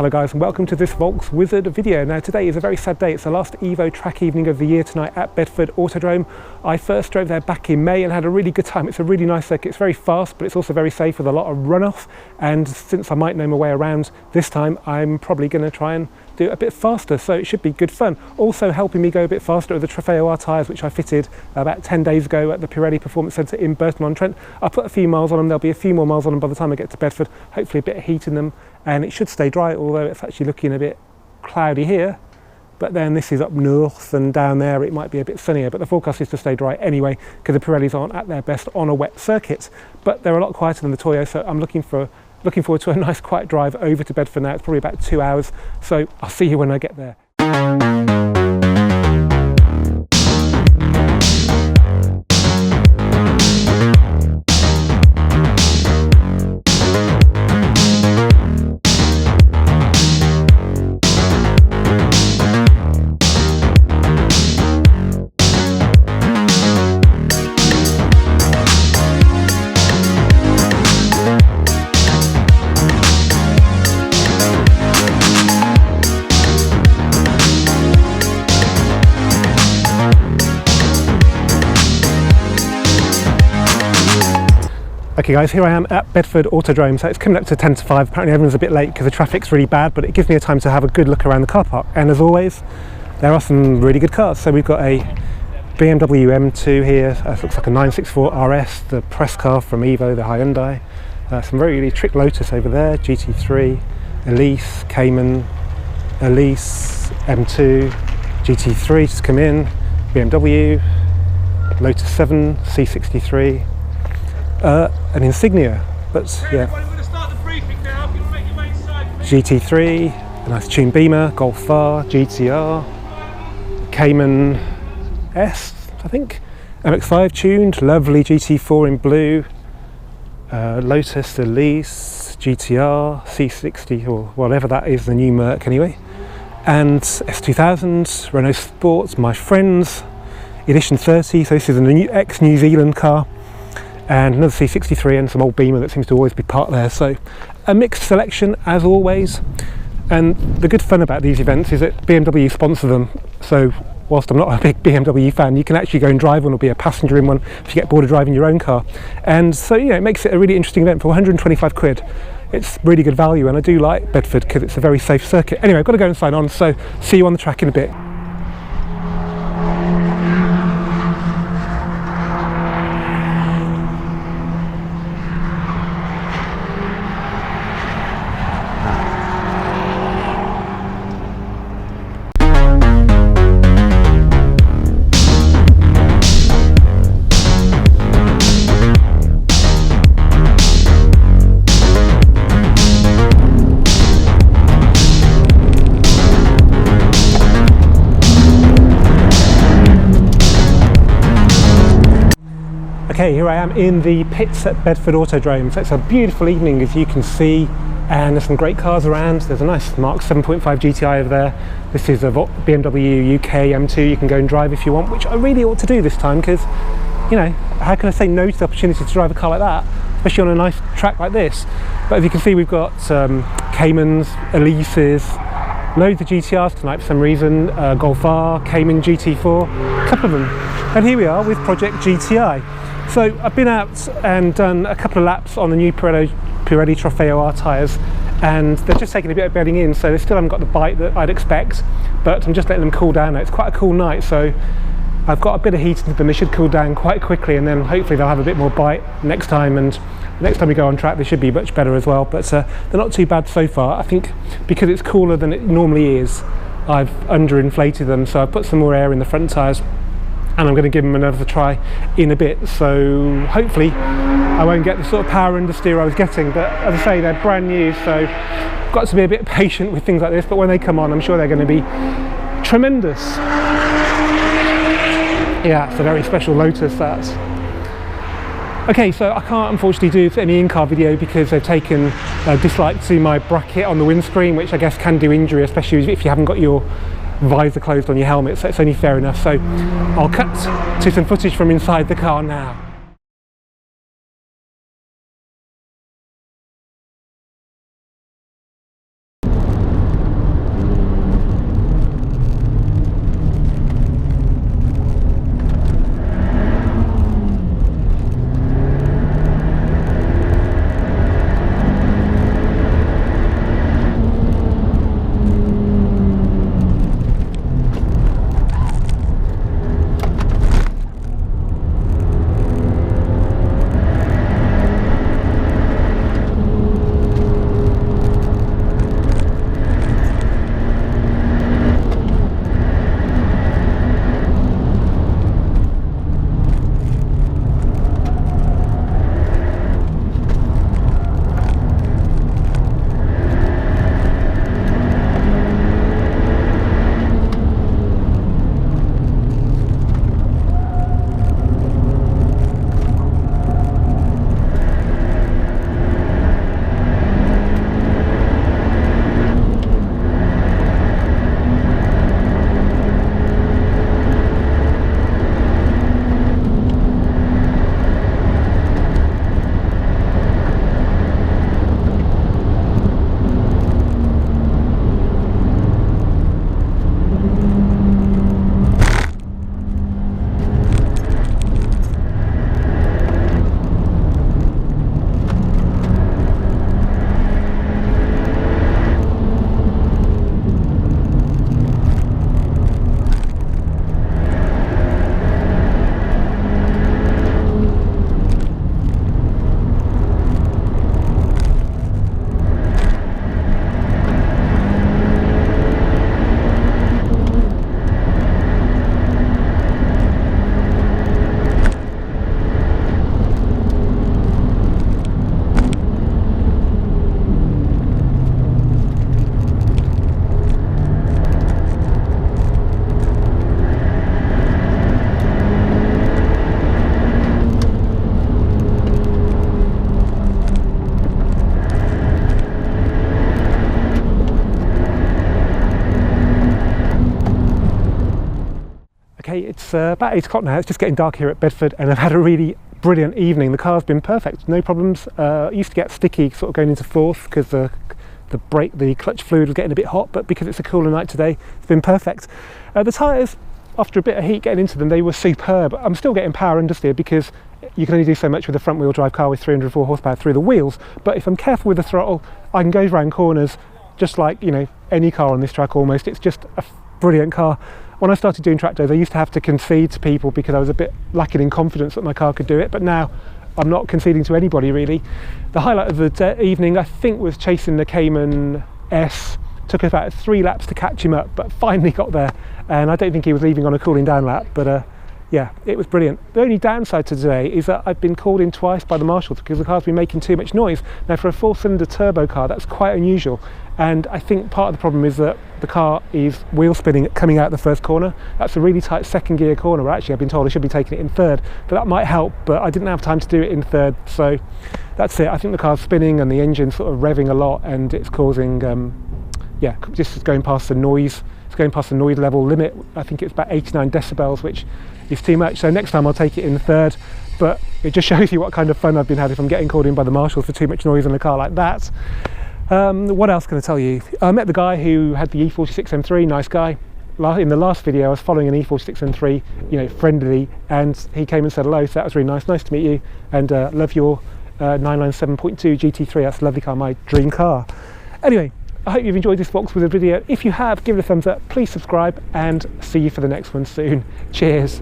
Hello guys, and welcome to this Volks Wizard video. Now today is a very sad day. It's the last Evo track evening of the year tonight at Bedford Autodrome. I first drove there back in May and had a really good time. It's a really nice circuit. It's very fast, but it's also very safe with a lot of runoff. And since I might know my way around this time, I'm probably going to try and do it a bit faster, so it should be good fun. Also helping me go a bit faster are the Trofeo R tyres, which I fitted about 10 days ago at the Pirelli Performance Centre in Burton-on-Trent. I'll put a few miles on them. There'll be a few more miles on them by the time I get to Bedford. Hopefully a bit of heat in them, and it should stay dry, although it's actually looking a bit cloudy here. But then this is up north, and down there it might be a bit sunnier, but the forecast is to stay dry anyway because the Pirellis aren't at their best on a wet circuit. But they're a lot quieter than the Toyos, so I'm looking forward to a nice quiet drive over to Bedford now. It's probably about 2 hours, so I'll see you when I get there. Okay guys, here I am at Bedford Autodrome, so it's coming up to 10 to 5. Apparently everyone's a bit late because the traffic's really bad, but it gives me a time to have a good look around the car park. And as always, there are some really good cars. So we've got a BMW M2 here, looks like a 964 RS, the press car from Evo, the Hyundai. Some very really trick Lotus over there, GT3, Elise, Cayman, Elise, M2, GT3 just come in, BMW, Lotus 7, C63. An Insignia, but yeah. GT3, a nice tuned Beamer, Golf R, GTR, Cayman S, I think, MX-5 tuned, lovely GT4 in blue, Lotus, Elise, GTR, C60 or whatever that is, the new Merc anyway, and S2000, Renault Sports, my friend's Edition 30, so this is a new ex-New Zealand car. And another C63 and some old Beamer that seems to always be parked there. So a mixed selection as always. And the good fun about these events is that BMW sponsor them. So whilst I'm not a big BMW fan, you can actually go and drive one or be a passenger in one if you get bored of driving your own car. And so, you know, it makes it a really interesting event. For 125 quid, it's really good value. And I do like Bedford because it's a very safe circuit. Anyway, I've got to go and sign on. So see you on the track in a bit. Okay, here I am in the pits at Bedford Autodrome. So it's a beautiful evening, as you can see, and there's some great cars around. There's a nice Mark 7.5 GTI over there. This is a BMW UK M2 you can go and drive if you want, which I really ought to do this time because, you know, how can I say no to the opportunity to drive a car like that, especially on a nice track like this? But as you can see, we've got Caymans, Elises, loads of GTRs tonight for some reason, Golf R, Cayman GT4, a couple of them. And here we are with Project GTI. So I've been out and done a couple of laps on the new Pirelli Trofeo R tyres, and they're just taking a bit of bedding in, so they still haven't got the bite that I'd expect, but I'm just letting them cool down now. It's quite a cool night, so I've got a bit of heat into them. They should cool down quite quickly, and then hopefully they'll have a bit more bite next time, and next time we go on track they should be much better as well. But they're not too bad so far. I think because it's cooler than it normally is, I've underinflated them, so I've put some more air in the front tyres, and I'm going to give them another try in a bit, so hopefully I won't get the sort of power understeer I was getting. But as I say, they're brand new, so I've got to be a bit patient with things like this, but when they come on I'm sure they're going to be tremendous. Yeah, it's a very special Lotus, that. Okay, so I can't unfortunately do any in-car video because they've taken a dislike to my bracket on the windscreen, which I guess can do injury, especially if you haven't got your visor closed on your helmet, so it's only fair enough. So I'll cut to some footage from inside the car now. It's about 8 o'clock now. It's just getting dark here at Bedford, and I've had a really brilliant evening. The car's been perfect, no problems. It used to get sticky sort of going into fourth because the clutch fluid was getting a bit hot, but because it's a cooler night today, it's been perfect. The tyres, after a bit of heat getting into them, they were superb. I'm still getting power understeer because you can only do so much with a front wheel drive car with 304 horsepower through the wheels, but if I'm careful with the throttle, I can go around corners just like, you know, any car on this track almost. It's just a brilliant car. When I started doing track days, I used to have to concede to people because I was a bit lacking in confidence that my car could do it, but now I'm not conceding to anybody really. The highlight of the evening, I think, was chasing the Cayman S. Took about 3 laps to catch him up, but finally got there, and I don't think he was leaving on a cooling down lap, but yeah, it was brilliant. The only downside to today is that I've been called in twice by the marshals because the car's been making too much noise. Now, for a 4-cylinder turbo car, that's quite unusual, and I think part of the problem is that the car is wheel spinning coming out the first corner. That's a really tight second gear corner, where actually I've been told I should be taking it in third, but that might help, but I didn't have time to do it in third, so that's it. I think the car's spinning and the engine's sort of revving a lot, and it's causing yeah, just going past the noise. It's going past the noise level limit. I think it's about 89 decibels, which is too much. So next time I'll take it in third, but it just shows you what kind of fun I've been having if I'm getting called in by the marshals for too much noise in a car like that. What else can I tell you? I met the guy who had the E46 M3, nice guy. In the last video, I was following an E46 M3, you know, friendly, and he came and said hello, so that was really nice. Nice to meet you, and love your 997.2 GT3. That's a lovely car, my dream car. Anyway, I hope you've enjoyed this box with a video. If you have, give it a thumbs up, please subscribe, and see you for the next one soon. Cheers.